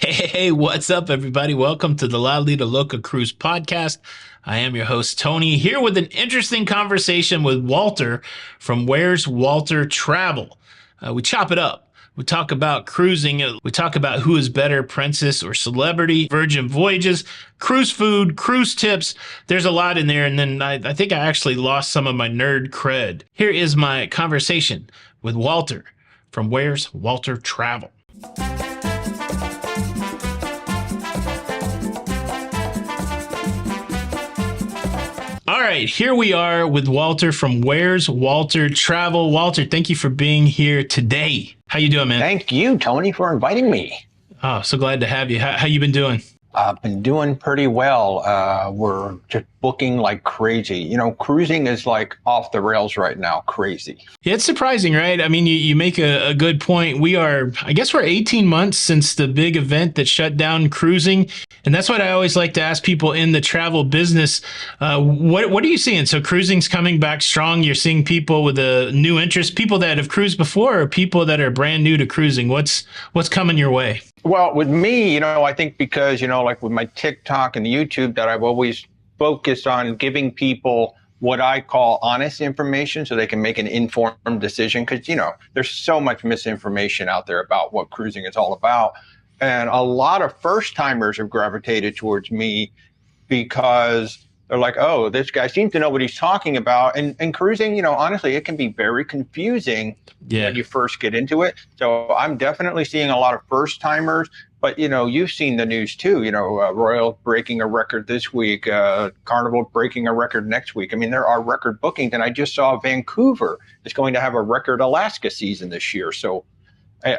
Hey, what's up, everybody? Welcome to the La Lida Loca Cruise podcast. I am your host, Tony, here with an interesting conversation with Walter from Where's Walter Travel. We chop it up. We talk about cruising. We talk about who is better, princess or celebrity, Virgin Voyages, cruise food, cruise tips. There's a lot in there. And then I think I actually lost some of my nerd cred. Here is my conversation with Walter from Where's Walter Travel. All right, here we are with Walter from Where's Walter Travel. Walter, thank you for being here today. How you doing, man? Thank you, Tony, for inviting me. Oh, so glad to have you. How you been doing? I've been doing pretty well. We're just booking like crazy. You know, cruising is like off the rails right now, crazy. Yeah, it's surprising, right? I mean, you make a good point. We're 18 months since the big event that shut down cruising. And that's what I always like to ask people in the travel business. What are you seeing? So cruising's coming back strong. You're seeing people with a new interest, people that have cruised before or people that are brand new to cruising. What's coming your way? Well, with me, I think because, like with my TikTok and YouTube, that I've always focused on giving people what I call honest information so they can make an informed decision. Because, there's so much misinformation out there about what cruising is all about. And a lot of first timers have gravitated towards me because they're like, oh, this guy seems to know what he's talking about. And cruising, honestly, it can be very confusing when you first get into it. So I'm definitely seeing a lot of first timers. But, you've seen the news, too. Royal breaking a record this week, Carnival breaking a record next week. I mean, there are record bookings. And I just saw Vancouver is going to have a record Alaska season this year. So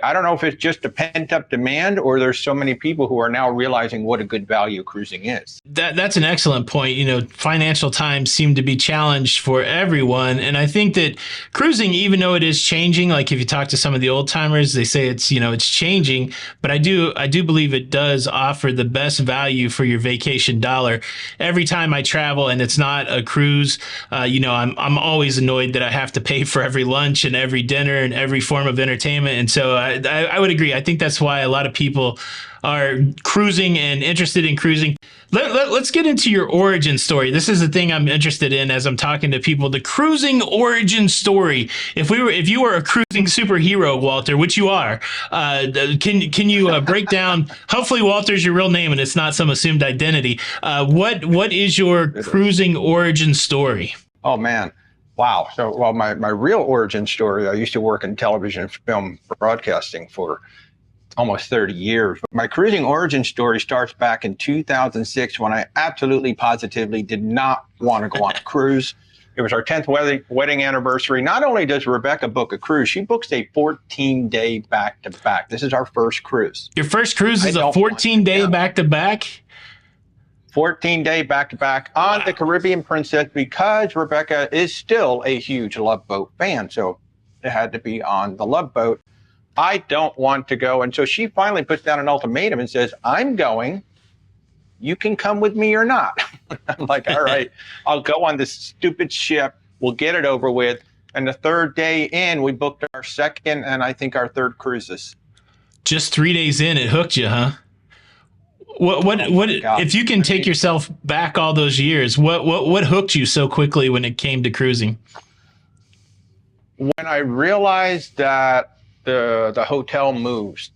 I don't know if it's just a pent-up demand or there's so many people who are now realizing what a good value cruising is. That's an excellent point. Financial times seem to be challenged for everyone. And I think that cruising, even though it is changing, like if you talk to some of the old timers, they say it's changing. But I do believe it does offer the best value for your vacation dollar. Every time I travel and it's not a cruise, I'm always annoyed that I have to pay for every lunch and every dinner and every form of entertainment. And so I would agree. I think that's why a lot of people are cruising and interested in cruising. Let's get into your origin story. This is the thing I'm interested in as I'm talking to people. The cruising origin story. If you were a cruising superhero, Walter, which you are, can you break down? Hopefully, Walter's your real name and it's not some assumed identity. What is your cruising origin story? Oh man. Wow. So, my real origin story, I used to work in television and film broadcasting for almost 30 years. But my cruising origin story starts back in 2006 when I absolutely positively did not want to go on a cruise. It was our 10th wedding anniversary. Not only does Rebecca book a cruise, she books a 14-day back-to-back. This is our first cruise. Your first cruise is a 14-day back-to-back? 14-day back-to-back on the Caribbean Princess because Rebecca is still a huge Love Boat fan. So it had to be on the Love Boat. I don't want to go. And so she finally puts down an ultimatum and says, I'm going. You can come with me or not. I'm like, all right, I'll go on this stupid ship. We'll get it over with. And the third day in, we booked our second and I think our third cruises. Just 3 days in, it hooked you, huh? What if you can take yourself back all those years, what hooked you so quickly when it came to cruising? When I realized that the hotel moves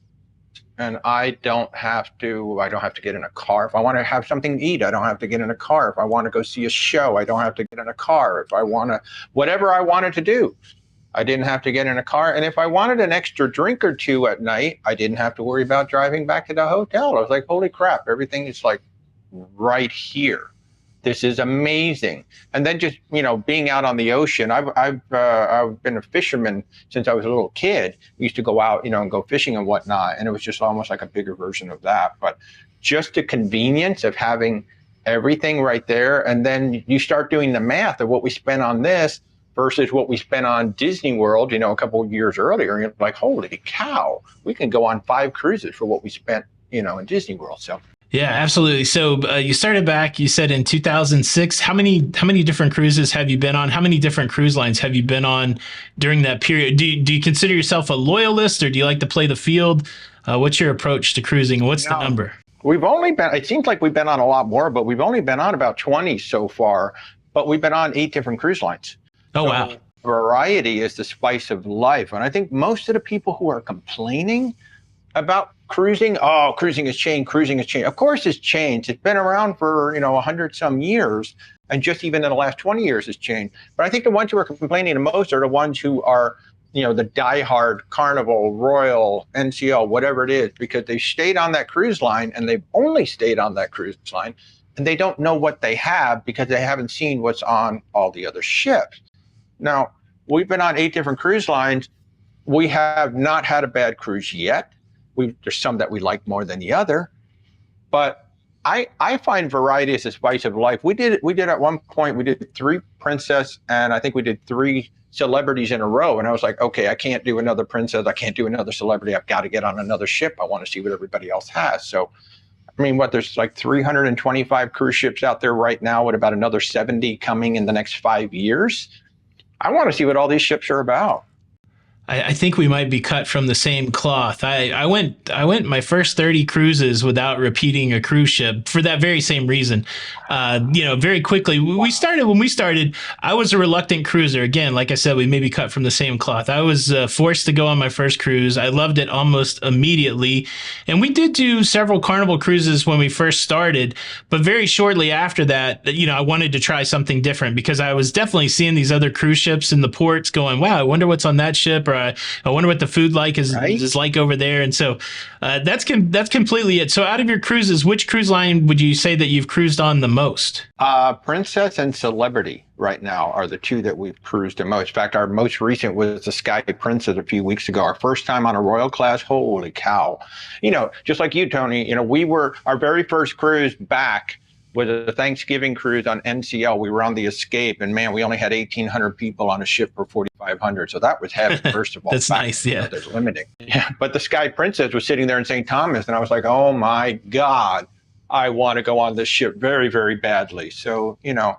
and I don't have to get in a car. If I want to have something to eat, I don't have to get in a car. If I want to go see a show, I don't have to get in a car. If I want to, whatever I wanted to do, I didn't have to get in a car. And if I wanted an extra drink or two at night, I didn't have to worry about driving back to the hotel. I was like, holy crap, everything is like right here. This is amazing. And then just, being out on the ocean. I've been a fisherman since I was a little kid. We used to go out, and go fishing and whatnot. And it was just almost like a bigger version of that. But just the convenience of having everything right there. And then you start doing the math of what we spent on this versus what we spent on Disney World, a couple of years earlier. And you're like, holy cow, we can go on 5 cruises for what we spent, in Disney World. So. Yeah, absolutely. So you started back, you said in 2006. How many different cruises have you been on? How many different cruise lines have you been on during that period? Do you consider yourself a loyalist or do you like to play the field? What's your approach to cruising? What's the No, number? we've only been, it seems like we've been on a lot more, but we've only been on about 20 so far, but we've been on 8 different cruise lines. Oh, wow. So variety is the spice of life. And I think most of the people who are complaining about cruising, oh, cruising has changed, cruising has changed. Of course it's changed. It's been around for, 100 some years. And just even in the last 20 years has changed. But I think the ones who are complaining the most are the ones who are, the diehard Carnival, Royal, NCL, whatever it is, because they've stayed on that cruise line and they've only stayed on that cruise line. And they don't know what they have because they haven't seen what's on all the other ships. Now, we've been on 8 different cruise lines. We have not had a bad cruise yet. There's some that we like more than the other, but I find variety is the spice of life. We did at one point, we did 3 princess, and I think we did 3 celebrities in a row. And I was like, okay, I can't do another princess. I can't do another celebrity. I've got to get on another ship. I want to see what everybody else has. So, I mean, there's like 325 cruise ships out there right now with about another 70 coming in the next 5 years. I want to see what all these ships are about. I think we might be cut from the same cloth. I went my first 30 cruises without repeating a cruise ship for that very same reason. Very quickly, when we started, I was a reluctant cruiser. Again, like I said, we may be cut from the same cloth. I was forced to go on my first cruise. I loved it almost immediately. And we did do several Carnival cruises when we first started, but very shortly after that, I wanted to try something different because I was definitely seeing these other cruise ships in the ports going, wow, I wonder what's on that ship, or I wonder what the food is like over there. And so that's completely it. So out of your cruises, which cruise line would you say that you've cruised on the most? Princess and Celebrity right now are the 2 that we've cruised the most. In fact, our most recent was the Sky Princess a few weeks ago. Our first time on a Royal class. Holy cow. Just like you, Tony, our very first cruise back was a Thanksgiving cruise on NCL. We were on the Escape, and man, we only had 1,800 people on a ship for 4,500. So that was heavy, first of all. That's nice, yeah. That's limiting. Yeah, but the Sky Princess was sitting there in St. Thomas, and I was like, oh my God, I want to go on this ship very, very badly. So, and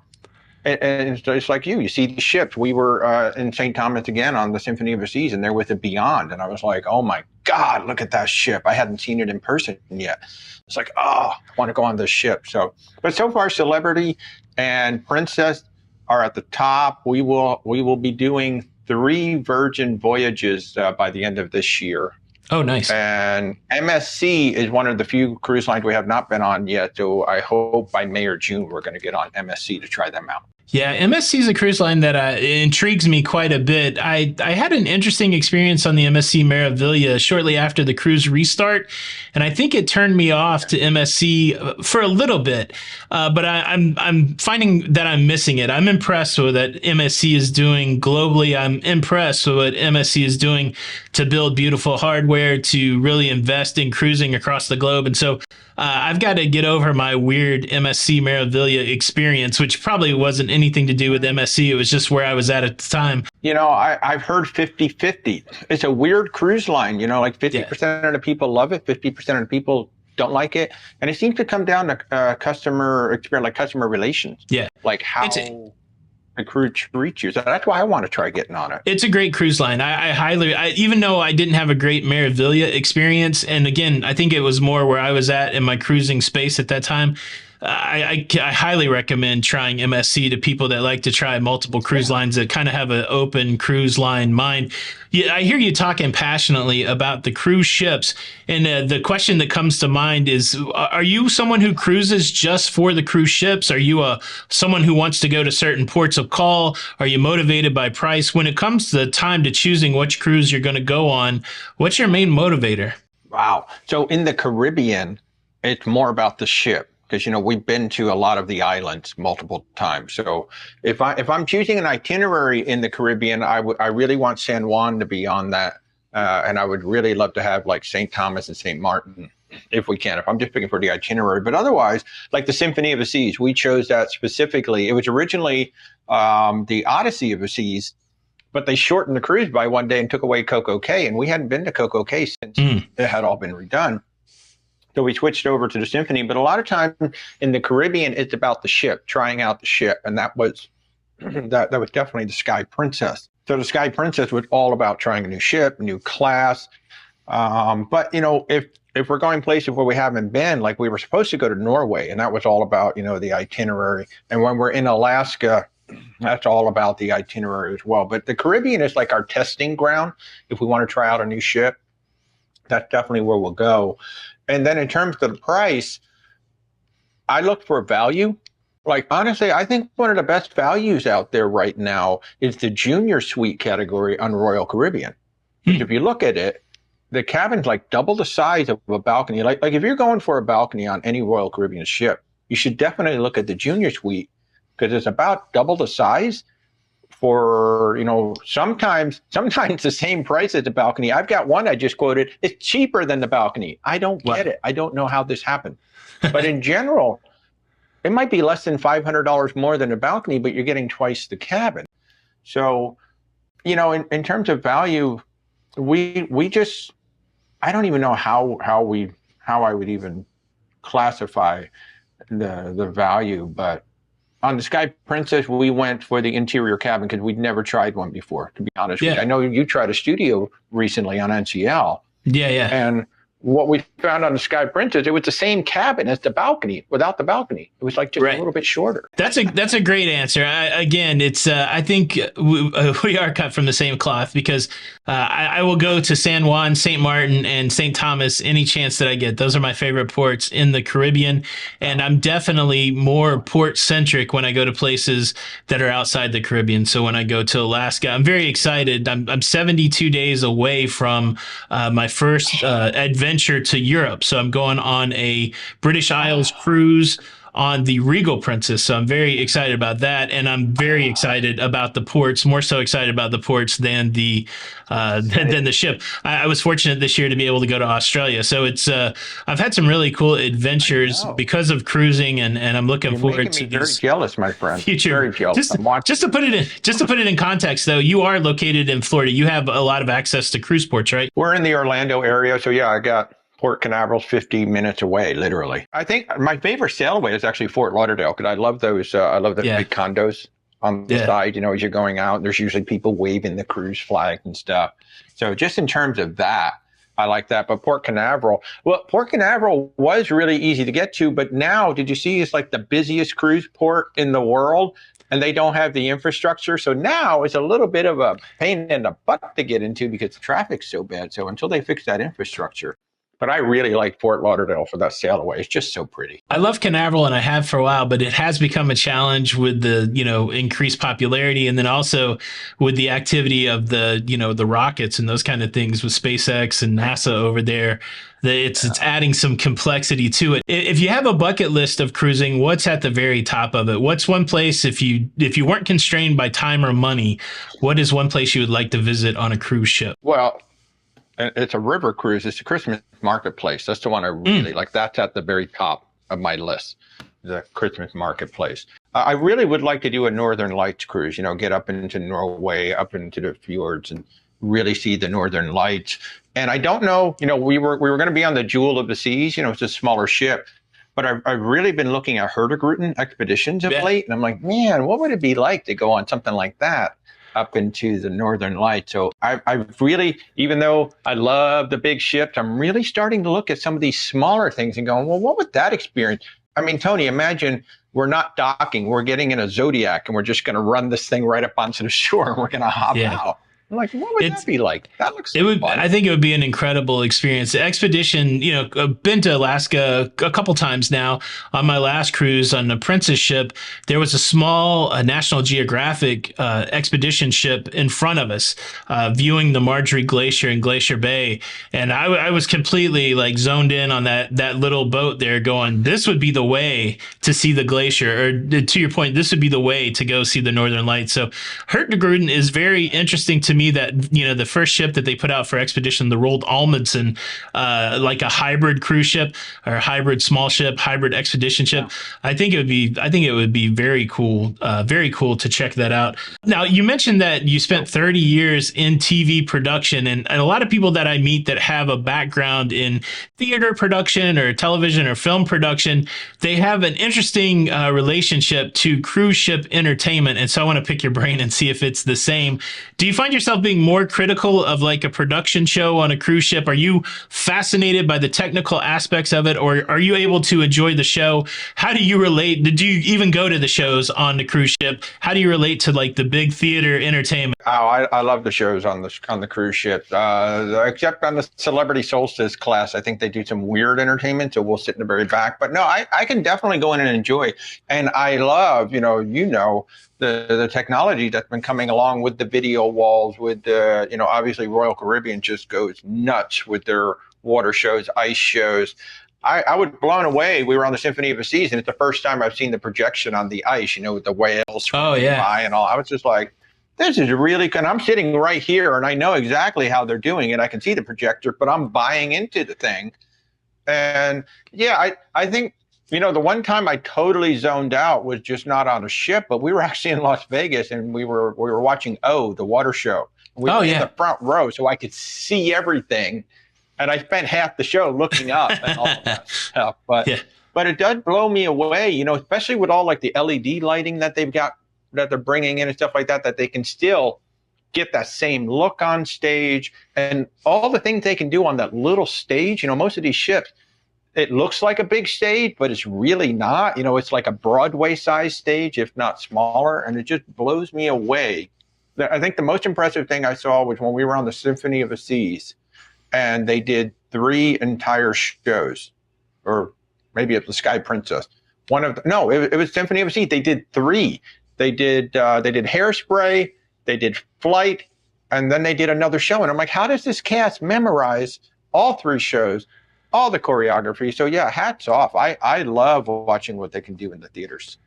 it's just like you see the ships. We were in St. Thomas again on the Symphony of the Seas, and there was the Beyond. And I was like, oh my God, look at that ship. I hadn't seen it in person yet. It's like, oh, I want to go on this ship. So, but so far, Celebrity and Princess are at the top. We will be doing 3 Virgin Voyages by the end of this year. Oh, nice. And MSC is one of the few cruise lines we have not been on yet. So I hope by May or June, we're going to get on MSC to try them out. Yeah, MSC is a cruise line that intrigues me quite a bit. I had an interesting experience on the MSC Meraviglia shortly after the cruise restart, and I think it turned me off to MSC for a little bit. But I'm finding that I'm missing it. I'm impressed with what MSC is doing globally. I'm impressed with what MSC is doing to build beautiful hardware, to really invest in cruising across the globe. And so I've got to get over my weird MSC Meraviglia experience, which probably wasn't anything to do with MSC. It was just where I was at the time. I've heard 50-50. It's a weird cruise line. Like 50% of the people love it, 50% of the people don't like it. And it seems to come down to customer experience, like customer relations. Yeah. Like how the crew treats you. So that's why I want to try getting on it. It's a great cruise line. Even though I didn't have a great Meraviglia experience, and again, I think it was more where I was at in my cruising space at that time, I highly recommend trying MSC to people that like to try multiple cruise lines, that kind of have an open cruise line mind. Yeah, I hear you talking passionately about the cruise ships, and the question that comes to mind is: are you someone who cruises just for the cruise ships? Are you someone who wants to go to certain ports of call? Are you motivated by price? When it comes to the time to choosing which cruise you're going to go on, what's your main motivator? Wow. So in the Caribbean, it's more about the ship. Because we've been to a lot of the islands multiple times. So if I'm choosing an itinerary in the Caribbean, I really want San Juan to be on that, and I would really love to have like St. Thomas and St. Martin if we can. If I'm just picking for the itinerary, but otherwise, like the Symphony of the Seas, we chose that specifically. It was originally the Odyssey of the Seas, but they shortened the cruise by one day and took away Coco Cay, and we hadn't been to Coco Cay since it had all been redone. So we switched over to the Symphony, but a lot of times in the Caribbean, it's about the ship, trying out the ship, and that was that was definitely the Sky Princess. So the Sky Princess was all about trying a new ship, a new class, But if we're going places where we haven't been, like we were supposed to go to Norway, and that was all about the itinerary. And when we're in Alaska, that's all about the itinerary as well. But the Caribbean is like our testing ground. If we want to try out a new ship, that's definitely where we'll go. And then in terms of the price, I look for value. Like, honestly, I think one of the best values out there right now is the junior suite category on Royal Caribbean. If you look at it, the cabin's like double the size of a balcony. Like if you're going for a balcony on any Royal Caribbean ship, you should definitely look at the junior suite, because it's about double the size for, sometimes the same price as the balcony. I've got one I just quoted. It's cheaper than the balcony. I don't get it. I don't know how this happened. But in general, it might be less than $500 more than a balcony, but you're getting twice the cabin. So, in terms of value, we just, I don't even know how I would even classify the value, but on the Sky Princess, we went for the interior cabin because we'd never tried one before, to be honest with you. I know you tried a studio recently on NCL. Yeah. And what we found on the Sky Princess, it was the same cabin as the balcony, without the balcony. It was like just a little bit shorter. That's a great answer. I think we are cut from the same cloth, because I will go to San Juan, St. Martin, and St. Thomas any chance that I get. Those are my favorite ports in the Caribbean, and I'm definitely more port centric when I go to places that are outside the Caribbean. So when I go to Alaska, I'm very excited. I'm 72 days away from my first adventure to Europe. So I'm going on a British Isles cruise on the Regal Princess. So I'm very excited about that. And I'm very excited about the ports, more so excited about the ports than the ship. I was fortunate this year to be able to go to Australia. So it's I've had some really cool adventures because of cruising, and I'm looking forward to very jealous, my friend. Future. Very jealous. Just to put it in context, though, you are located in Florida. You have a lot of access to cruise ports, right? We're in the Orlando area, so yeah, I got Port Canaveral's 50 minutes away, literally. I think my favorite sailaway is actually Fort Lauderdale, because I love those. I love the big condos on the side. As you're going out, there's usually people waving the cruise flag and stuff. So just in terms of that, I like that. But Port Canaveral was really easy to get to, but now, did you see, it's like the busiest cruise port in the world, and they don't have the infrastructure. So now it's a little bit of a pain in the butt to get into because the traffic's so bad. So until they fix that infrastructure. But I really like Fort Lauderdale for that sail away. It's just so pretty. I love Canaveral, and I have for a while, but it has become a challenge with the, increased popularity, and then also with the activity of the rockets and those kind of things with SpaceX and NASA over there. It's adding some complexity to it. If you have a bucket list of cruising, what's at the very top of it? What's one place, if you weren't constrained by time or money, what is one place you would like to visit on a cruise ship? Well, it's a river cruise. It's the Christmas marketplace. That's the one I really like. That's at the very top of my list, the Christmas marketplace. I really would like to do a Northern Lights cruise, get up into Norway, up into the fjords, and really see the Northern Lights. And I don't know, we were going to be on the Jewel of the Seas, it's a smaller ship. But I've really been looking at Hurtigruten expeditions of late. And I'm like, man, what would it be like to go on something like that up into the Northern Lights? So I've really, even though I love the big ships, I'm really starting to look at some of these smaller things and going, well, what would that experience? I mean, Tony, imagine we're not docking, we're getting in a Zodiac, and we're just going to run this thing right up onto the shore, and we're going to hop out. I'm like, what would that be like? That looks fun. I think it would be an incredible experience. The expedition, I've been to Alaska a couple times now. On my last cruise on the Princess ship, there was a small National Geographic expedition ship in front of us, viewing the Marjorie Glacier in Glacier Bay. And I was completely zoned in on that little boat there, going, this would be the way to see the glacier. Or to your point, this would be the way to go see the Northern Lights. So Hurtigruten is very interesting to me, that the first ship that they put out for expedition, the Roald Amundsen, like a hybrid cruise ship or a hybrid small ship, hybrid expedition ship. I think it would be very cool to check that out. Now, you mentioned that you spent 30 years in TV production, and a lot of people that I meet that have a background in theater production or television or film production, they have an interesting relationship to cruise ship entertainment. And so I want to pick your brain and see if it's the same. Do you find yourself yourself being more critical of like a production show on a cruise ship? Are you fascinated by the technical aspects of it, or are you able to enjoy the show? How do you relate? Did you even go to the shows on the cruise ship? How do you relate to like the big theater entertainment? Oh, I love the shows on the cruise ship, except on the Celebrity Solstice class. I think they do some weird entertainment, so we'll sit in the very back. But no, I can definitely go in and enjoy. And I love, the technology that's been coming along with the video walls, with the, obviously Royal Caribbean just goes nuts with their water shows, ice shows. I was blown away. We were on the Symphony of the Seas, and it's the first time I've seen the projection on the ice, with the whales swimming by and all. I was just like, this is really good. I'm sitting right here, and I know exactly how they're doing it. I can see the projector, but I'm buying into the thing. And yeah, I think, the one time I totally zoned out was just not on a ship, but we were actually in Las Vegas, and we were watching the water show. We were in the front row, so I could see everything. And I spent half the show looking up and all of that stuff. But it does blow me away, especially with all like the LED lighting that they've got, that they're bringing in and stuff like that, that they can still get that same look on stage and all the things they can do on that little stage. Most of these ships, it looks like a big stage, but it's really not. It's like a Broadway size stage, if not smaller. And it just blows me away. I think the most impressive thing I saw was when we were on the Symphony of the Seas, and they did 3 entire shows, or maybe it was Sky Princess. It was Symphony of the Seas. They did 3. They did Hairspray, they did Flight, and then they did another show. And I'm like, how does this cast memorize all 3 shows, all the choreography? So yeah, hats off. I love watching what they can do in the theaters.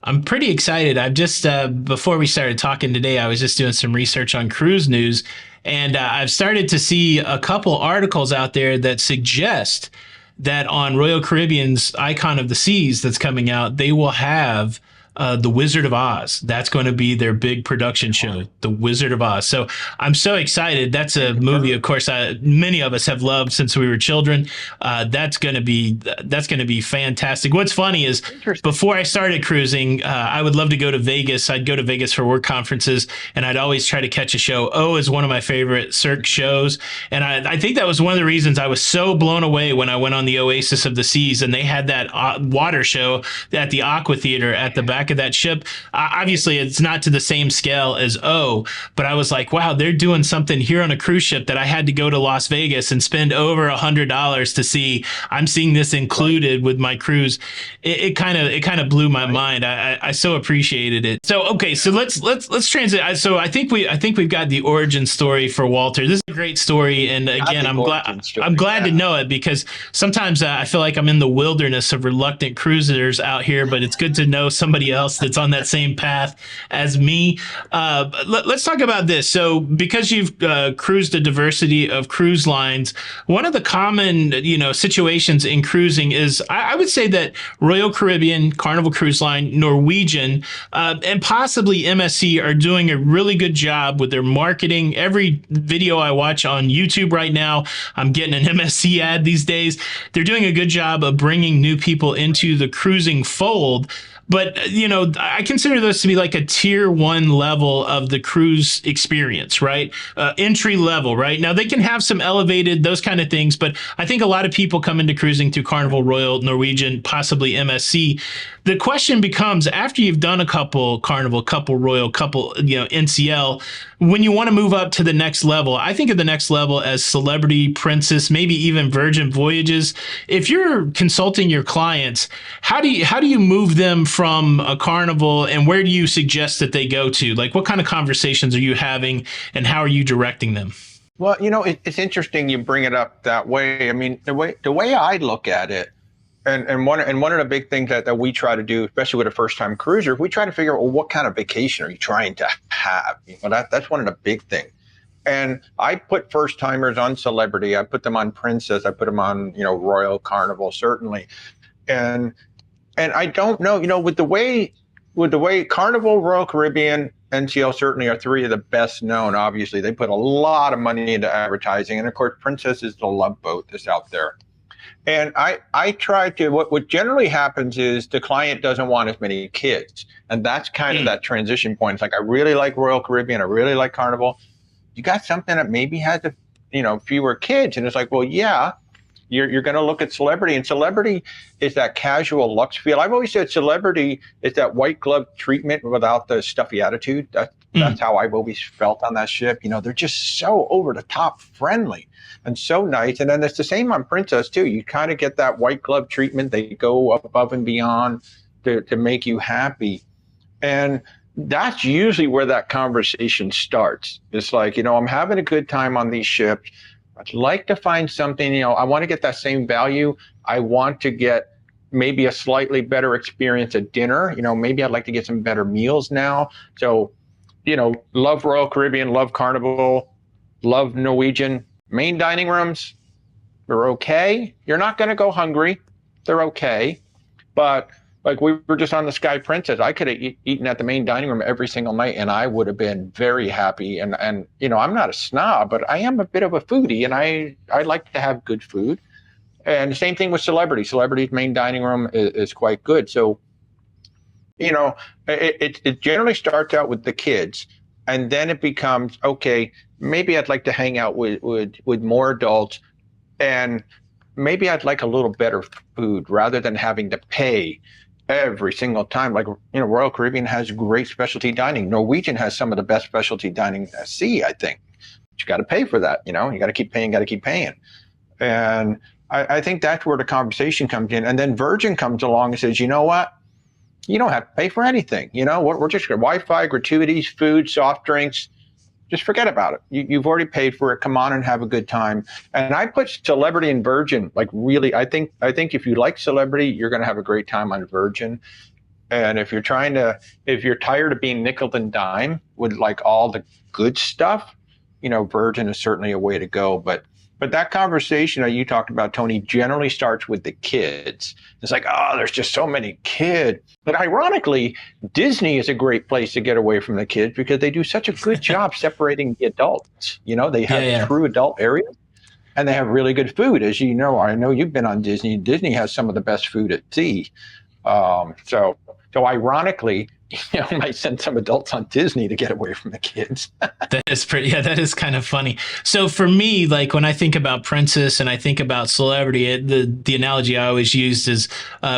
I'm pretty excited. I've just, before we started talking today, I was just doing some research on cruise news, and I've started to see a couple articles out there that suggest that on Royal Caribbean's Icon of the Seas that's coming out, they will have The Wizard of Oz. That's going to be their big production show, The Wizard of Oz. So I'm so excited. That's a movie, of course, many of us have loved since we were children. That's going to be fantastic. What's funny is before I started cruising, I would love to go to Vegas. I'd go to Vegas for work conferences, and I'd always try to catch a show. Is one of my favorite Cirque shows. And I think that was one of the reasons I was so blown away when I went on the Oasis of the Seas, and they had that water show at the Aqua Theater at the back of that ship. Obviously, it's not to the same scale as but I was like, wow, they're doing something here on a cruise ship that I had to go to Las Vegas and spend over $100 to see. I'm seeing this included with my cruise. It kind of blew my mind. I so appreciated it. So okay, so let's transit. So I think we've got the origin story for Walter. This is a great story, and again, I'm glad to know it, because sometimes I feel like I'm in the wilderness of reluctant cruisers out here, but it's good to know somebody else that's on that same path as me. Let's talk about this. So because you've cruised a diversity of cruise lines, one of the common situations in cruising is I would say that Royal Caribbean, Carnival Cruise Line, Norwegian, and possibly MSC are doing a really good job with their marketing. Every video I watch on YouTube right now, I'm getting an MSC ad these days. They're doing a good job of bringing new people into the cruising fold. But, I consider those to be like a tier 1 level of the cruise experience, right? Entry level, right? Now, they can have some elevated, those kind of things, but I think a lot of people come into cruising through Carnival, Royal, Norwegian, possibly MSC. The question becomes, after you've done a couple Carnival, couple Royal, couple, NCL, when you want to move up to the next level, I think of the next level as Celebrity, Princess, maybe even Virgin Voyages. If you're consulting your clients, how do you move them from a Carnival, and where do you suggest that they go to? Like, what kind of conversations are you having, and how are you directing them? Well, it's interesting you bring it up that way. I mean, the way I look at it, and one of the big things that we try to do, especially with a first-time cruiser, we try to figure out, well, what kind of vacation are you trying to have? That's one of the big things. And I put first-timers on Celebrity. I put them on Princess. I put them on, Royal, Carnival, certainly. And I don't know, with the way Carnival, Royal Caribbean, NCL certainly are 3 of the best known. Obviously, they put a lot of money into advertising. And of course, Princess is the love boat that's out there. And I try to, what generally happens is the client doesn't want as many kids. And that's kind of that transition point. It's like, I really like Royal Caribbean. I really like Carnival. you got something that maybe has fewer kids. And it's like, well, yeah, you're going to look at celebrity, and celebrity is that casual luxe feel. I've always said celebrity is that white glove treatment without the stuffy attitude. That's how I've always felt on that ship. They're just so over the top friendly and so nice. And then it's the same on Princess too. You kind of get that white glove treatment. They go above and beyond to make you happy. And that's usually where that conversation starts. It's like, I'm having a good time on these ships. I'd like to find something, I want to get that same value. I want to get maybe a slightly better experience at dinner. Maybe I'd like to get some better meals now. So, love Royal Caribbean, love Carnival, love Norwegian. Main dining rooms, they're okay. You're not going to go hungry. They're okay. But like we were just on the Sky Princess, I could have eaten at the main dining room every single night, and I would have been very happy. And I'm not a snob, but I am a bit of a foodie, and I like to have good food. And the same thing with Celebrity. Celebrity's main dining room is quite good. So, it generally starts out with the kids, and then it becomes, okay, maybe I'd like to hang out with more adults, and maybe I'd like a little better food rather than having to pay every single time. Like, Royal Caribbean has great specialty dining. Norwegian has some of the best specialty dining at sea, I think. But you got to pay for that. You got to keep paying. And I think that's where the conversation comes in. And then Virgin comes along and says, you know what? You don't have to pay for anything. We're just Wi-Fi, gratuities, food, soft drinks. Just forget about it. You've already paid for it. Come on and have a good time. And I put Celebrity and Virgin, like, really, I think if you like Celebrity, you're going to have a great time on Virgin. And if you're tired of being nickel and dime with like all the good stuff, Virgin is certainly a way to go. But that conversation that you talked about, Tony, generally starts with the kids. It's like, oh, there's just so many kids. But ironically, Disney is a great place to get away from the kids because they do such a good job separating the adults. They have true adult areas, and they have really good food. As you know, I know you've been on Disney. Disney has some of the best food at sea. So ironically, might send some adults on Disney to get away from the kids. That is kind of funny. So for me, like when I think about Princess and I think about Celebrity, the analogy I always used is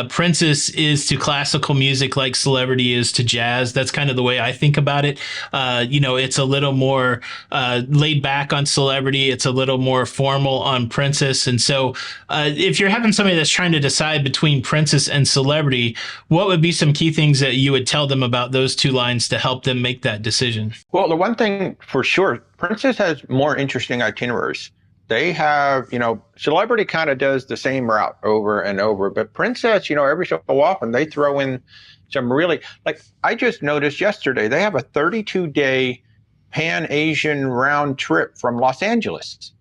Princess is to classical music like Celebrity is to jazz. That's kind of the way I think about it. It's a little more laid back on Celebrity. It's a little more formal on Princess. And so if you're having somebody that's trying to decide between Princess and Celebrity, what would be some key things that you would tell them about those two lines to help them make that decision? Well, the one thing for sure, Princess has more interesting itineraries. They have, Celebrity kind of does the same route over and over, but Princess, every so often they throw in some really, like I just noticed yesterday, they have a 32-day Pan-Asian round trip from Los Angeles.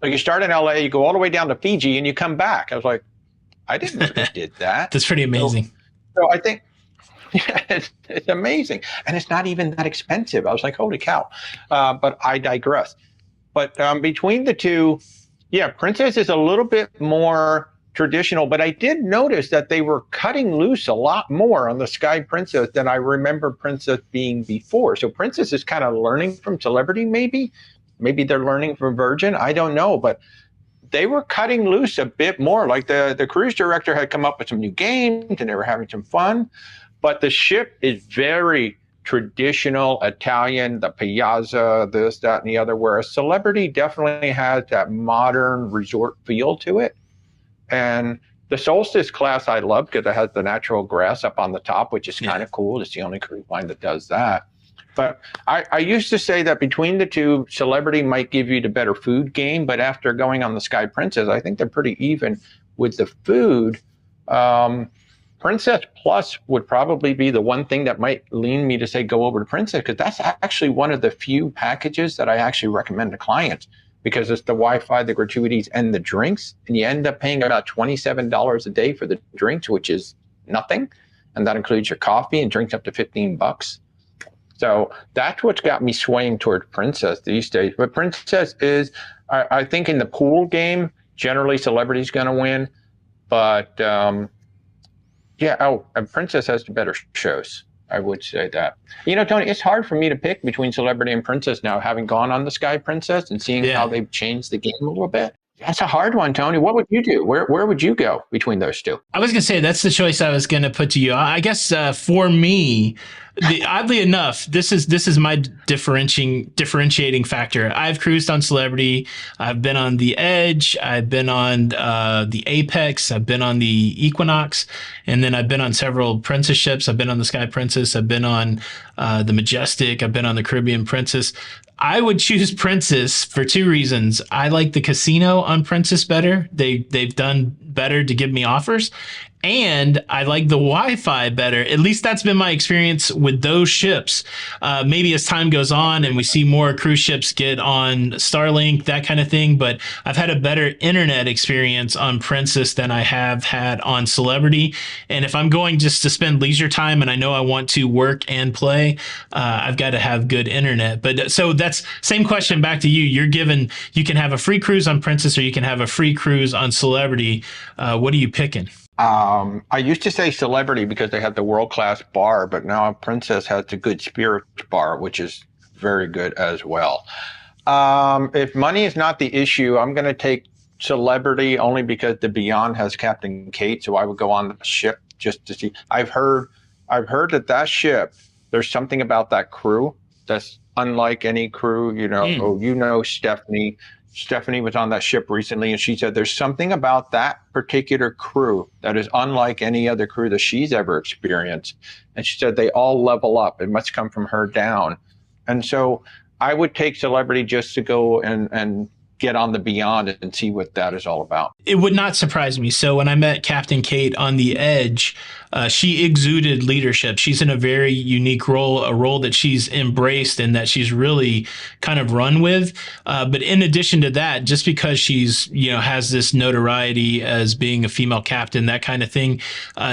Like you start in LA, you go all the way down to Fiji, and you come back. I was like, I didn't know they did that. That's pretty amazing. So I think, it's amazing. And it's not even that expensive. I was like, holy cow. But I digress. But between the two, Princess is a little bit more traditional. But I did notice that they were cutting loose a lot more on the Sky Princess than I remember Princess being before. So Princess is kind of learning from Celebrity, maybe. Maybe they're learning from Virgin. I don't know. But they were cutting loose a bit more. Like the cruise director had come up with some new games and they were having some fun. But the ship is very traditional Italian, the Piazza, this, that, and the other, whereas Celebrity definitely has that modern resort feel to it. And the Solstice class I love because it has the natural grass up on the top, which is kind of cool. It's the only cruise line that does that. But I used to say that between the two, Celebrity might give you the better food game, but after going on the Sky Princess, I think they're pretty even with the food. Princess Plus would probably be the one thing that might lean me to say go over to Princess, because that's actually one of the few packages that I actually recommend to clients, because it's the Wi-Fi, the gratuities, and the drinks, and you end up paying about $27 a day for the drinks, which is nothing, and that includes your coffee and drinks up to $15. So that's what's got me swaying toward Princess these days. But Princess is, I think, in the pool game, generally Celebrity's going to win, but and Princess has the better shows. I would say that. Tony, it's hard for me to pick between Celebrity and Princess now, having gone on the Sky Princess and seeing how they've changed the game a little bit. That's a hard one, Tony. What would you do? Where would you go between those two? I was going to say that's the choice I was going to put to you. I guess for me, oddly enough, this is my differentiating factor. I've cruised on Celebrity. I've been on the Edge. I've been on the Apex. I've been on the Equinox, and then I've been on several Princess ships. I've been on the Sky Princess. I've been on the Majestic. I've been on the Caribbean Princess. I would choose Princess for two reasons. I like the casino on Princess better. They've done better to give me offers. And I like the Wi-Fi better. At least that's been my experience with those ships. Maybe as time goes on and we see more cruise ships get on Starlink, that kind of thing. But I've had a better internet experience on Princess than I have had on Celebrity. And if I'm going just to spend leisure time and I know I want to work and play, I've got to have good internet. But so that's same question back to you. You can have a free cruise on Princess or you can have a free cruise on Celebrity. What are you picking? I used to say Celebrity because they had the world-class bar, but now Princess has the Good Spirits bar, which is very good as well. If money is not the issue, I'm going to take Celebrity only because the Beyond has Captain Kate, so I would go on the ship just to see. I've heard that ship, there's something about that crew that's unlike any crew. Stephanie. Stephanie was on that ship recently, and she said there's something about that particular crew that is unlike any other crew that she's ever experienced. And she said they all level up. It must come from her down. And so I would take Celebrity just to go and get on the Beyond and see what that is all about. It would not surprise me. So when I met Captain Kate on the Edge, she exuded leadership. She's in a very unique role, a role that she's embraced and that she's really kind of run with. But in addition to that, just because she's, has this notoriety as being a female captain, that kind of thing,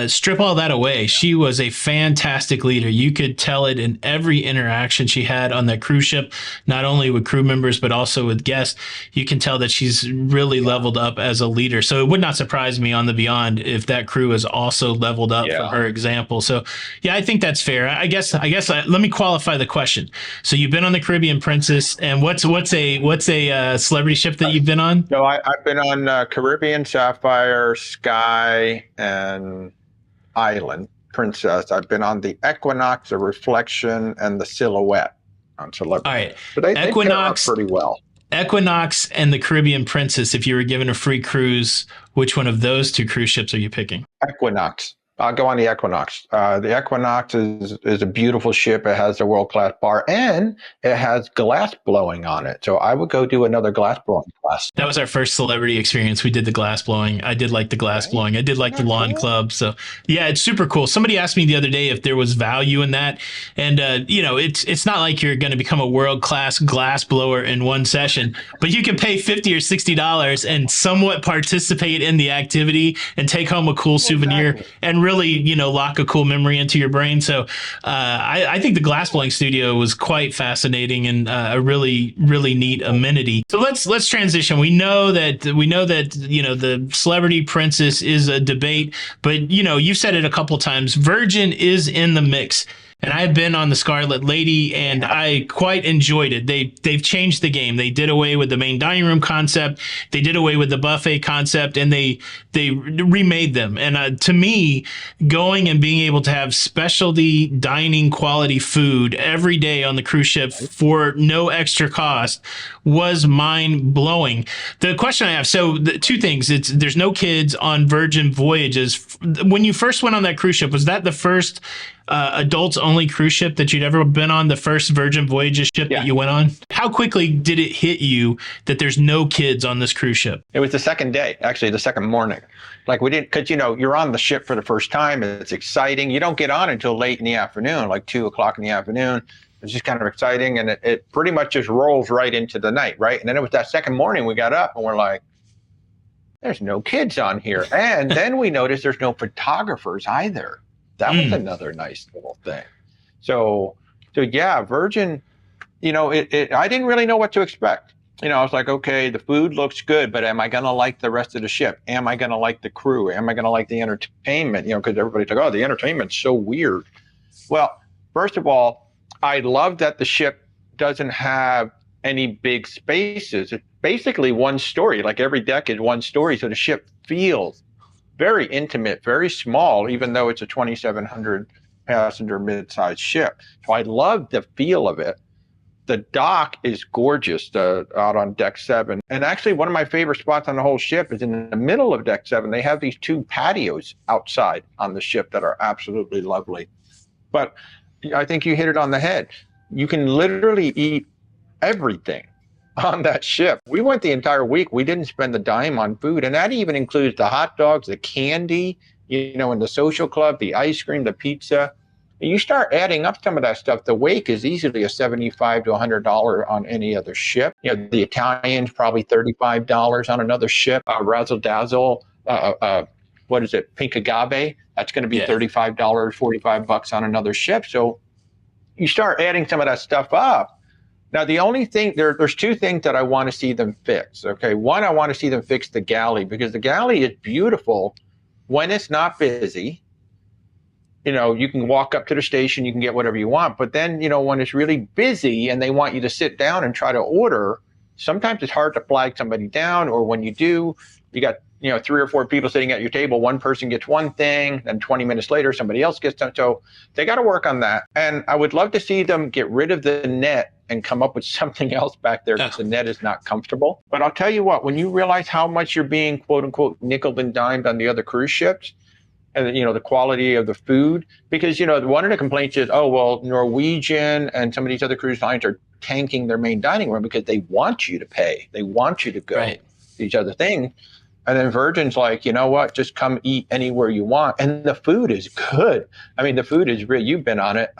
strip all that away. She was a fantastic leader. You could tell it in every interaction she had on that cruise ship, not only with crew members, but also with guests. You can tell that she's really leveled up as a leader. So it would not surprise me on the Beyond if that crew is also leveled up from her example. So I think that's fair. I guess let me qualify the question. So you've been on the Caribbean Princess, and what's a Celebrity ship that you've been on? No, I've been on Caribbean Sapphire, Sky, and Island Princess. I've been on the Equinox, the Reflection, and the Silhouette on Celebrity. All right, but they Equinox pretty well. Equinox and the Caribbean Princess, if you were given a free cruise, which one of those two cruise ships are you picking? Equinox. I'll go on the Equinox. The Equinox is a beautiful ship. It has a world-class bar, and it has glass blowing on it. So I would go do another glass blowing class. That was our first Celebrity experience. We did the glass blowing. I did like the glass blowing. I did like the lawn club. So yeah, it's super cool. Somebody asked me the other day if there was value in that. And, it's not like you're going to become a world-class glass blower in one session, but you can pay $50 or $60 and somewhat participate in the activity and take home a cool souvenir and really, lock a cool memory into your brain. So I think the glass blowing studio was quite fascinating and a really, really neat amenity. So let's transition. We know that the Celebrity Princess is a debate, but you've said it a couple times. Virgin is in the mix. And I've been on the Scarlet Lady, and I quite enjoyed it. They've changed the game. They did away with the main dining room concept. They did away with the buffet concept, and they remade them. And to me, going and being able to have specialty dining quality food every day on the cruise ship for no extra cost was mind blowing. The question I have, so two things. There's no kids on Virgin Voyages. When you first went on that cruise ship, was that the first adults only cruise ship that you'd ever been on, the first Virgin Voyages ship that you went on? How quickly did it hit you that there's no kids on this cruise ship? It was the second day, actually the second morning. Like we didn't, because you're on the ship for the first time. It's exciting. You don't get on until late in the afternoon, like 2:00 in the afternoon. It's just kind of exciting, and it pretty much just rolls right into the night, right? And then it was that second morning we got up and we're like, there's no kids on here. And then we noticed there's no photographers either. That was another nice little thing. So yeah, Virgin, I didn't really know what to expect. I was like, okay, the food looks good, but am I going to like the rest of the ship? Am I going to like the crew? Am I going to like the entertainment? Because everybody's like, oh, the entertainment's so weird. Well, First of all, I love that the ship doesn't have any big spaces. It's basically one story. Like every deck is one story, so the ship feels very intimate, very small, even though it's a 2,700 passenger mid-sized ship. So I love the feel of it. The dock is gorgeous out on deck 7. And actually, one of my favorite spots on the whole ship is in the middle of deck 7. They have these 2 patios outside on the ship that are absolutely lovely. But I think you hit it on the head. You can literally eat everything on that ship. We went the entire week. We didn't spend a dime on food. And that even includes the hot dogs, the candy, in the social club, the ice cream, the pizza. You start adding up some of that stuff, the wake is easily a $75 to $100 on any other ship. The Italians, probably $35 on another ship. Razzle Dazzle, what is it, Pink Agave, that's going to be $35, $45 on another ship. So you start adding some of that stuff up. Now, the only thing, there's 2 things that I want to see them fix. Okay, one, I want to see them fix the galley, because the galley is beautiful when it's not busy. You can walk up to the station, you can get whatever you want. But then, when it's really busy and they want you to sit down and try to order, sometimes it's hard to flag somebody down. Or when you do, you got, 3 or 4 people sitting at your table. One person gets one thing, then 20 minutes later, somebody else gets them. So they got to work on that. And I would love to see them get rid of the net and come up with something else back there, because the net is not comfortable. But I'll tell you what, when you realize how much you're being, quote unquote, nickel and dimed on the other cruise ships, and the quality of the food, because one of the complaints is, oh well, Norwegian and some of these other cruise lines are tanking their main dining room because they want you to pay, they want you to go these other things. And then Virgin's like, you know what, just come eat anywhere you want, and the food is good. I mean, the food is real. You've been on it.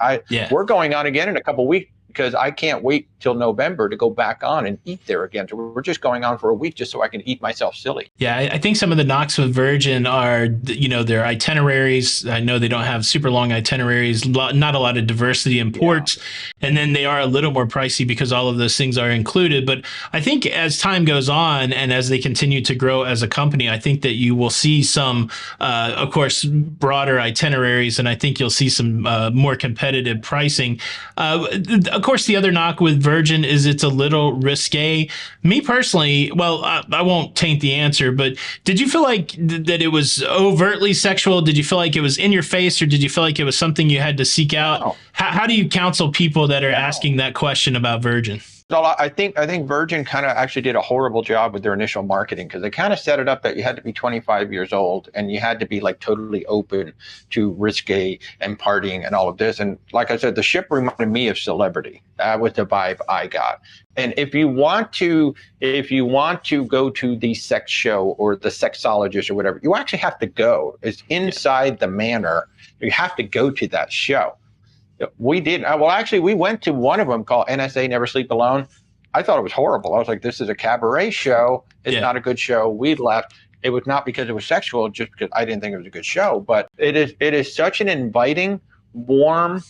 We're going on again in a couple of weeks, because I can't wait till November to go back on and eat there again. So we're just going on for a week just so I can eat myself silly. Yeah, I think some of the knocks with Virgin are, their itineraries. I know they don't have super long itineraries, not a lot of diversity in ports. And then they are a little more pricey because all of those things are included. But I think as time goes on and as they continue to grow as a company, I think that you will see some, of course, broader itineraries. And I think you'll see some more competitive pricing. Of course, the other knock with Virgin is it's a little risque. Me personally, well, I won't taint the answer, but did you feel like that it was overtly sexual? Did you feel like it was in your face, or did you feel like it was something you had to seek out? No. How do you counsel people that are asking that question about Virgin? So I think Virgin kind of actually did a horrible job with their initial marketing, because they kind of set it up that you had to be 25 years old and you had to be like totally open to risque and partying and all of this. And like I said, the ship reminded me of Celebrity. That was the vibe I got. And if you want to go to the sex show or the sexologist or whatever, you actually have to go. It's inside the manor. You have to go to that show. We did. Well, actually, we went to one of them called NSA Never Sleep Alone. I thought it was horrible. I was like, this is a cabaret show. It's not a good show. We left. It was not because it was sexual, just because I didn't think it was a good show. But it is such an inviting, warm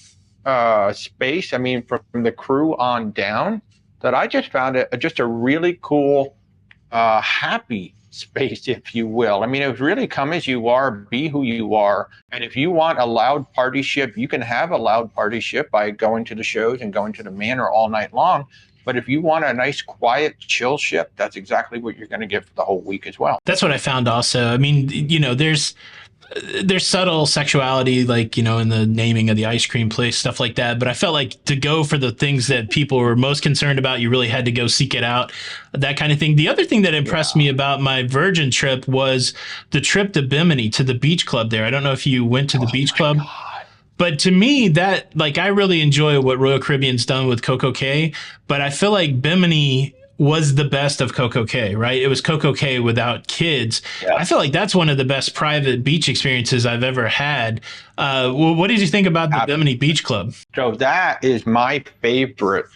space. I mean, from the crew on down, that I just found it just a really cool, happy space, if you will. I mean, it was really come as you are, be who you are. And if you want a loud party ship, you can have a loud party ship by going to the shows and going to the manor all night long. But if you want a nice, quiet, chill ship, that's exactly what you're going to get for the whole week as well. That's what I found also. I mean, there's subtle sexuality, like, in the naming of the ice cream place, stuff like that. But I felt like to go for the things that people were most concerned about, you really had to go seek it out, that kind of thing. The other thing that impressed me about my Virgin trip was the trip to Bimini, to the beach club there. I don't know if you went to the beach club. God. But to me, that, like, I really enjoy what Royal Caribbean's done with Coco Cay, but I feel like Bimini was the best of Coco Cay, right? It was Coco Cay without kids. Yeah. I feel like that's one of the best private beach experiences I've ever had. What did you think about the Bimini Beach Club? So that is my favorite,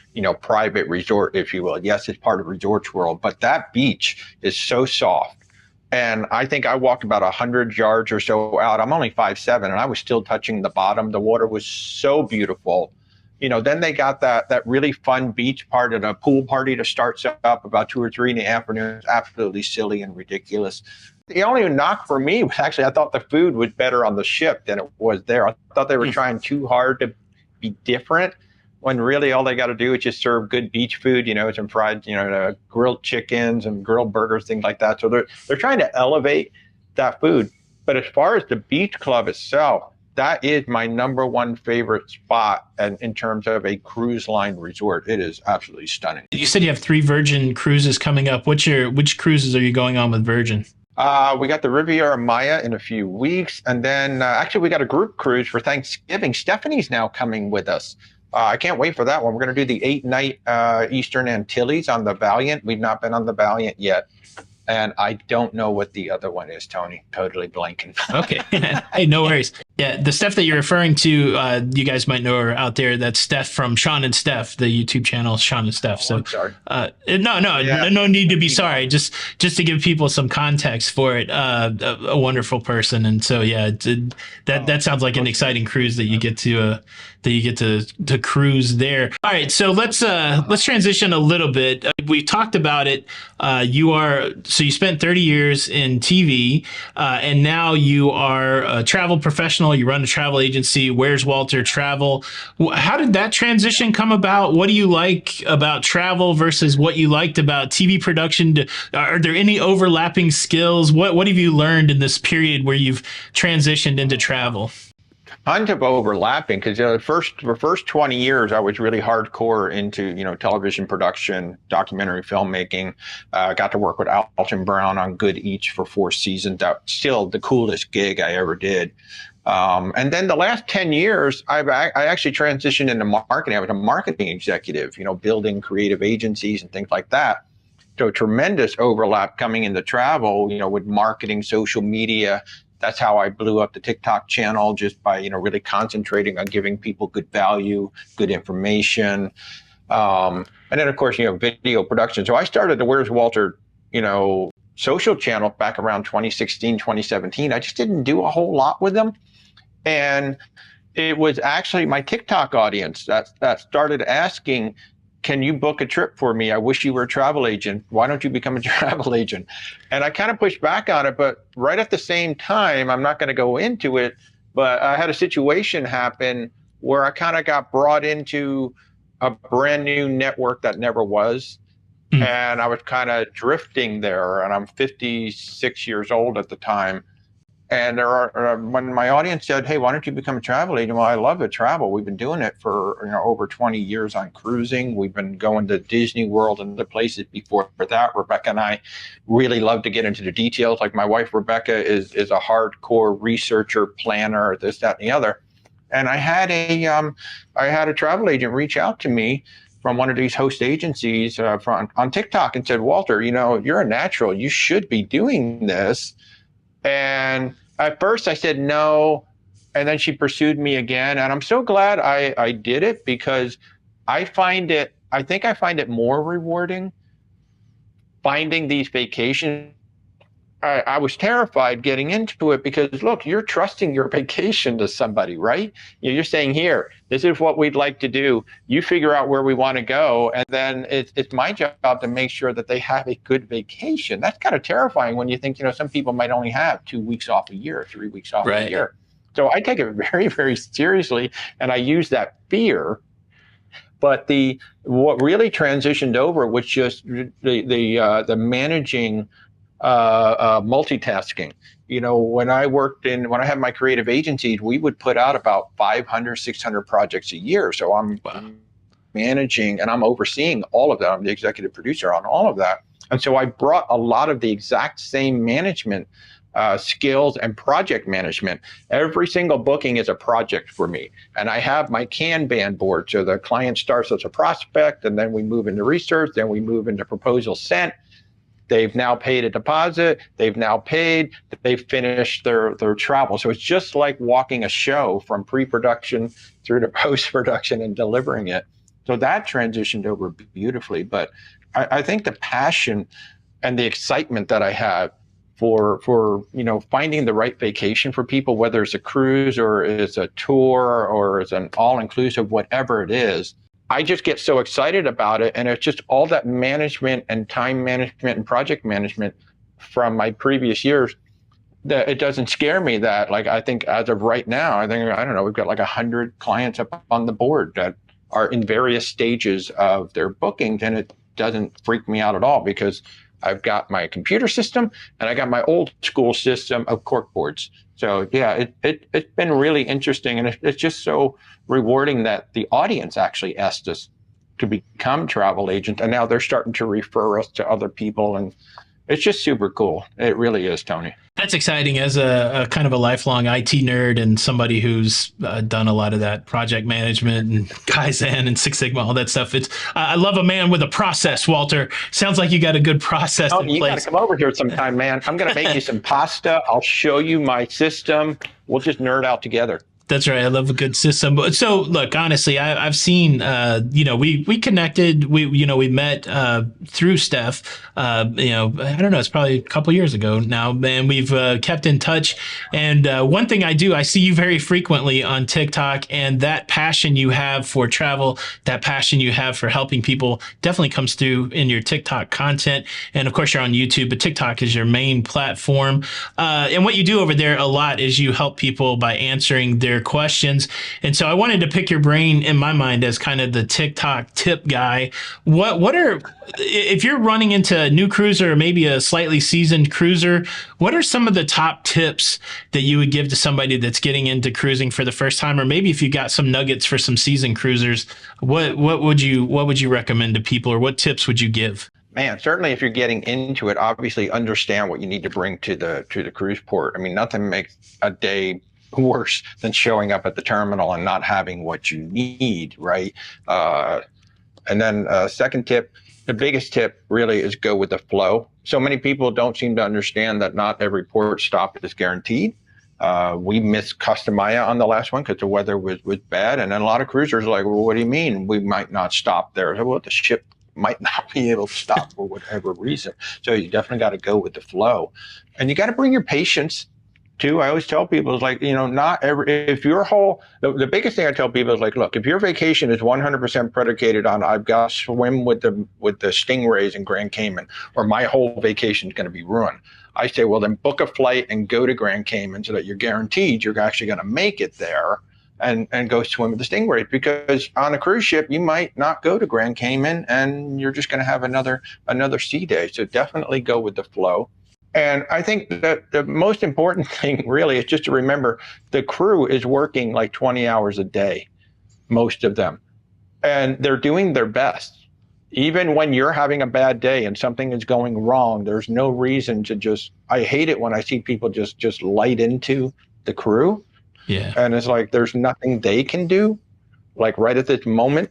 private resort, if you will. Yes, it's part of Resorts World, but that beach is so soft. And I think I walked about 100 yards or so out. I'm only 5'7", and I was still touching the bottom. The water was so beautiful. Then they got that really fun beach part at a pool party to start up about 2 or 3 in the afternoon. It's absolutely silly and ridiculous. The only knock for me was actually I thought the food was better on the ship than it was there. I thought they were trying too hard to be different when really all they got to do is just serve good beach food, some fried, grilled chickens and grilled burgers, things like that. So they're trying to elevate that food. But as far as the beach club itself, that is my number one favorite spot in terms of a cruise line resort. It is absolutely stunning. You said you have 3 Virgin cruises coming up. Which cruises are you going on with Virgin? We got the Riviera Maya in a few weeks. And then actually we got a group cruise for Thanksgiving. Stephanie's now coming with us. I can't wait for that one. We're going to do the 8-night Eastern Antilles on the Valiant. We've not been on the Valiant yet. And I don't know what the other one is, Tony. Totally blanking. Okay. Hey, no worries. Yeah, the Steph that you're referring to, you guys might know her out there. That's Steph from Sean and Steph, the YouTube channel, Sean and Steph. So, I'm sorry. No need to be sorry. Just to give people some context for it. A wonderful person, and so that sounds like an exciting cruise that you get to cruise there. All right, so let's transition a little bit. We talked about it. You spent 30 years in TV, and now you are a travel professional. You run a travel agency, Where's Walter Travel. How did that transition come about? What do you like about travel versus what you liked about TV production? Are there any overlapping skills? What have you learned in this period where you've transitioned into travel? Tons of overlapping, because the first 20 years I was really hardcore into television production, documentary filmmaking. Got to work with Alton Brown on Good Eats for 4 seasons. That's still the coolest gig I ever did. And then the last 10 years, I actually transitioned into marketing. I was a marketing executive, building creative agencies and things like that. So tremendous overlap coming into travel, with marketing, social media. That's how I blew up the TikTok channel, just by, really concentrating on giving people good value, good information. And then, of course, video production. So I started the Where's Walter, social channel back around 2016, 2017. I just didn't do a whole lot with them. And it was actually my TikTok audience that started asking, can you book a trip for me? I wish you were a travel agent. Why don't you become a travel agent? And I kind of pushed back on it, but right at the same time, I'm not going to go into it, but I had a situation happen where I kind of got brought into a brand new network that never was. And I was kind of drifting there, and I'm 56 years old at the time. And when my audience said, hey, why don't you become a travel agent? Well, I love to travel. We've been doing it for over 20 years on cruising. We've been going to Disney World and other places before that. Rebecca and I really love to get into the details. Like my wife, Rebecca, is a hardcore researcher, planner, this, that, and the other. And I had a travel agent reach out to me from one of these host agencies on TikTok and said, Walter, you're a natural. You should be doing this. And at first I said no, and then she pursued me again. And I'm so glad I did it, because I think I find it more rewarding finding these vacations. I was terrified getting into it, because look, you're trusting your vacation to somebody, right? You're saying, here, this is what we'd like to do. You figure out where we want to go. And then it's my job to make sure that they have a good vacation. That's kind of terrifying when you think, some people might only have 2 weeks off a year, 3 weeks off a year. So I take it very, very seriously. And I use that fear. But what really transitioned over was just the managing multitasking. When I had my creative agencies, we would put out about 500, 600 projects a year. So I'm managing and I'm overseeing all of that. I'm the executive producer on all of that. And so I brought a lot of the exact same management skills and project management. Every single booking is a project for me. And I have my Kanban board. So the client starts as a prospect, and then we move into research, then we move into proposal sent. They've now paid a deposit. They've now paid. They've finished their travel. So it's just like walking a show from pre-production through to post-production and delivering it. So that transitioned over beautifully. But I think the passion and the excitement that I have for finding the right vacation for people, whether it's a cruise or it's a tour or it's an all-inclusive, whatever it is, I just get so excited about it. And it's just all that management and time management and project management from my previous years it doesn't scare me that, like, I think as of right now, I don't know, we've got like 100 clients up on the board that are in various stages of their bookings, and it doesn't freak me out at all because I've got my computer system and I got my old school system of cork boards. So yeah, it's been really interesting, and it's just so rewarding that the audience actually asked us to become travel agents, and now they're starting to refer us to other people, and it's just super cool. It really is, Tony. That's exciting as a kind of a lifelong IT nerd and somebody who's done a lot of that project management and Kaizen and Six Sigma, all that stuff. I love a man with a process, Walter. Sounds like you got a good process in You got place. to come over here sometime, man. I'm going to make you some pasta. I'll show you my system. We'll just nerd out together. That's right. I love a good system. But so look, honestly, I've seen, we connected, we met through Steph, I don't know, it's probably a couple years ago now, and we've kept in touch. And one thing I see you very frequently on TikTok, and that passion you have for travel, that passion you have for helping people definitely comes through in your TikTok content. And of course, you're on YouTube, but TikTok is your main platform. And what you do over there a lot is you help people by answering their questions. And so I wanted to pick your brain in my mind as kind of the TikTok tip guy. What are, if you're running into a new cruiser or maybe a slightly seasoned cruiser, what are some of the top tips that you would give to somebody that's getting into cruising for the first time? Or maybe if you got some nuggets for some seasoned cruisers, what would you recommend to people, or what tips would you give? Man, certainly if you're getting into it, obviously understand what you need to bring to the cruise port. I mean, nothing makes a day worse than showing up at the terminal and not having what you need, right? And then second tip, the biggest tip really is go with the flow. So many people don't seem to understand that not every port stop is guaranteed. We missed Costa Maya on the last one because the weather was bad. And then a lot of cruisers are like, well, what do you mean we might not stop there? So, well, the ship might not be able to stop for whatever reason. So you definitely got to go with the flow. And you got to bring your patience too. I always tell people is like, if your the biggest thing I tell people is like, look, if your vacation is 100% predicated on I've got to swim with the stingrays in Grand Cayman, or my whole vacation is going to be ruined, I say, well, then book a flight and go to Grand Cayman so that you're guaranteed you're actually going to make it there and go swim with the stingrays. Because on a cruise ship, you might not go to Grand Cayman and you're just going to have another sea day. So definitely go with the flow. And I think that the most important thing really is just to remember the crew is working like 20 hours a day, most of them, and they're doing their best. Even when you're having a bad day and something is going wrong, there's no reason to I hate it when I see people just light into the crew. Yeah. And it's like there's nothing they can do, like right at this moment.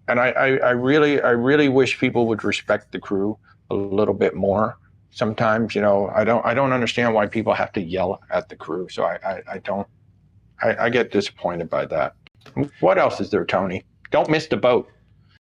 And I really wish people would respect the crew a little bit more. Sometimes, I don't understand why people have to yell at the crew. So I get disappointed by that. What else is there, Tony? Don't miss the boat.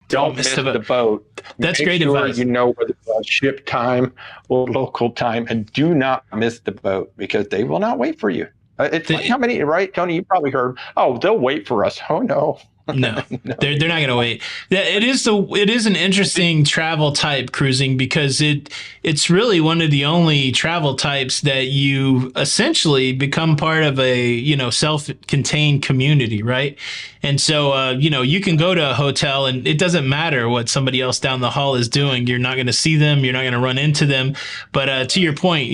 Don't miss the boat. That's great advice. You know whether it's ship time or local time, and do not miss the boat because they will not wait for you. It's like how many, right, Tony? You probably heard, oh, they'll wait for us. Oh, no. No, they're not going to wait. It is an interesting travel type, cruising, because it's really one of the only travel types that you essentially become part of a self-contained community, right? And so you can go to a hotel and it doesn't matter what somebody else down the hall is doing. You're not going to see them. You're not going to run into them. But to your point,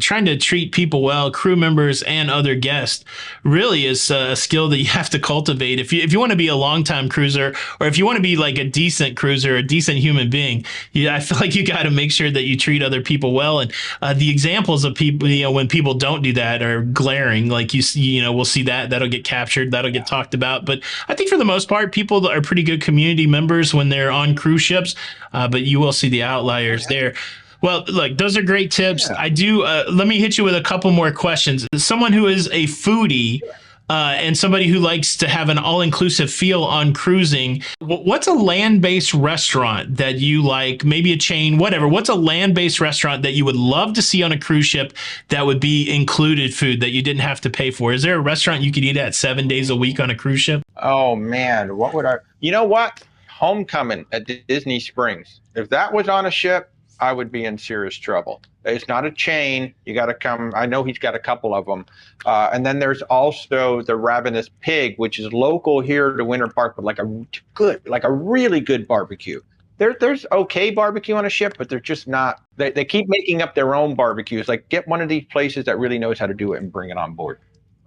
trying to treat people well, crew members and other guests, really is a skill that you have to cultivate if you want to be a long-time cruiser, or if you want to be like a decent cruiser, a decent human being. I feel like you got to make sure that you treat other people well. And the examples of people, when people don't do that are glaring. Like we'll see that'll get captured, that'll get talked about. But I think for the most part, people are pretty good community members when they're on cruise ships. But you will see the outliers there. Well, look, those are great tips. Yeah. I do. Let me hit you with a couple more questions. Someone who is a foodie and somebody who likes to have an all-inclusive feel on cruising, what's a land-based restaurant that you like? Maybe a chain, whatever. What's a land-based restaurant that you would love to see on a cruise ship that would be included food that you didn't have to pay for? Is there a restaurant you could eat at 7 days a week on a cruise ship? Oh, man. What would I? You know what? Homecoming at Disney Springs. If that was on a ship, I would be in serious trouble. It's not a chain. You got to come. I know he's got a couple of them. And then there's also the Ravenous Pig, which is local here to Winter Park, but like a really good barbecue. There's okay barbecue on a ship, but they're just not. They keep making up their own barbecues. Like, get one of these places that really knows how to do it and bring it on board.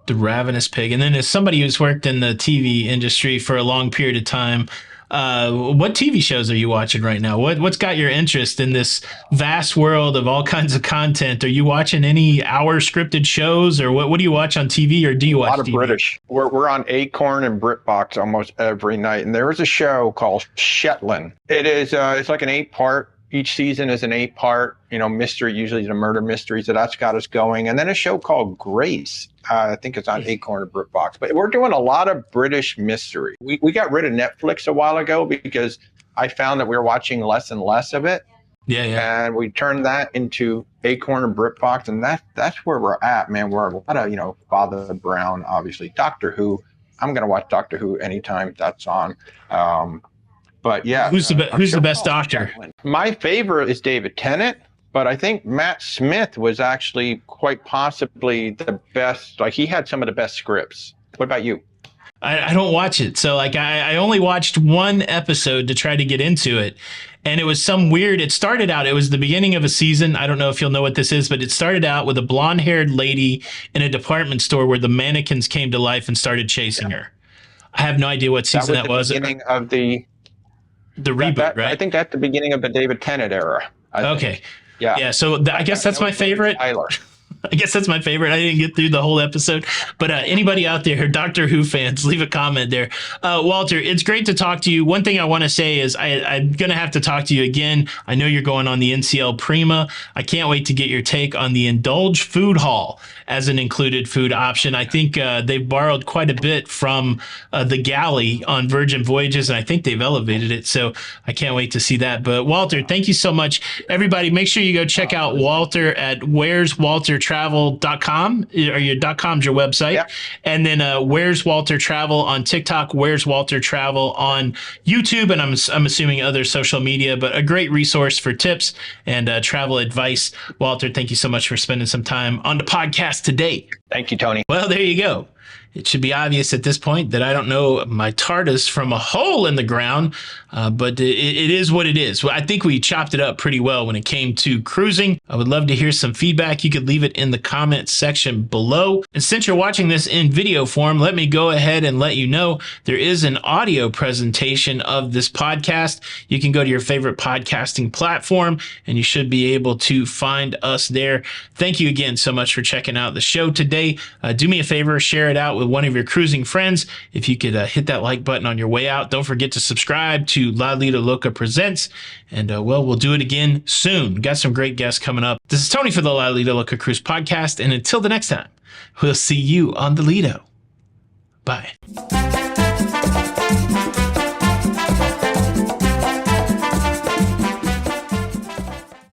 The Ravenous Pig. And then as somebody who's worked in the TV industry for a long period of time, what TV shows are you watching right now? What's got your interest in this vast world of all kinds of content? Are you watching any hour scripted shows, or what do you watch on TV, or do you watch a lot of TV? British? We're on Acorn and BritBox almost every night, and there is a show called Shetland. It is it's like an 8-part. Each season is an 8-part, mystery, usually the murder mystery. So that's got us going. And then a show called Grace. I think it's on Acorn or BritBox. But we're doing a lot of British mystery. We got rid of Netflix a while ago because I found that we were watching less and less of it. Yeah. And we turned that into Acorn and BritBox. And that's where we're at, man. We're a lot of, Father Brown, obviously. Doctor Who. I'm going to watch Doctor Who anytime that's on. But yeah, who's the best Doctor? My favorite is David Tennant, but I think Matt Smith was actually quite possibly the best. Like, he had some of the best scripts. What about you? I don't watch it. So I only watched one episode to try to get into it. And it was some weird, it started out, it was the beginning of a season. I don't know if you'll know what this is, but it started out with a blonde haired lady in a department store where the mannequins came to life and started chasing her. I have no idea what season that was. The beginning of the reboot, right? I think that's the beginning of the David Tennant era. Okay. Yeah. Yeah. So I guess that's my favorite. Tyler. I guess that's my favorite. I didn't get through the whole episode, but anybody out there, Doctor Who fans, leave a comment there. Walter, it's great to talk to you. One thing I want to say is I'm going to have to talk to you again. I know you're going on the NCL Prima. I can't wait to get your take on the Indulge Food Hall as an included food option. I think they've borrowed quite a bit from the galley on Virgin Voyages, and I think they've elevated it. So I can't wait to see that. But Walter, thank you so much. Everybody, make sure you go check out Walter at where'swaltertravel.com, or your .com's your website. Yeah. And then Where's Walter Travel on TikTok, Where's Walter Travel on YouTube, and I'm assuming other social media, but a great resource for tips and travel advice. Walter, thank you so much for spending some time on the podcast today. Thank you, Tony. Well, there you go. It should be obvious at this point that I don't know my TARDIS from a hole in the ground, but it is what it is. Well, I think we chopped it up pretty well when it came to cruising. I would love to hear some feedback. You could leave it in the comment section below. And since you're watching this in video form, let me go ahead and let you know there is an audio presentation of this podcast. You can go to your favorite podcasting platform and you should be able to find us there. Thank you again so much for checking out the show today. Do me a favor, share it out with one of your cruising friends. If you could hit that like button on your way out, don't forget to subscribe to La Lita Loca Presents, and we'll do it again soon. Got some great guests coming up. This is Tony for the La Lita Loca Cruise Podcast, and until the next time, we'll see you on the Lido. Bye.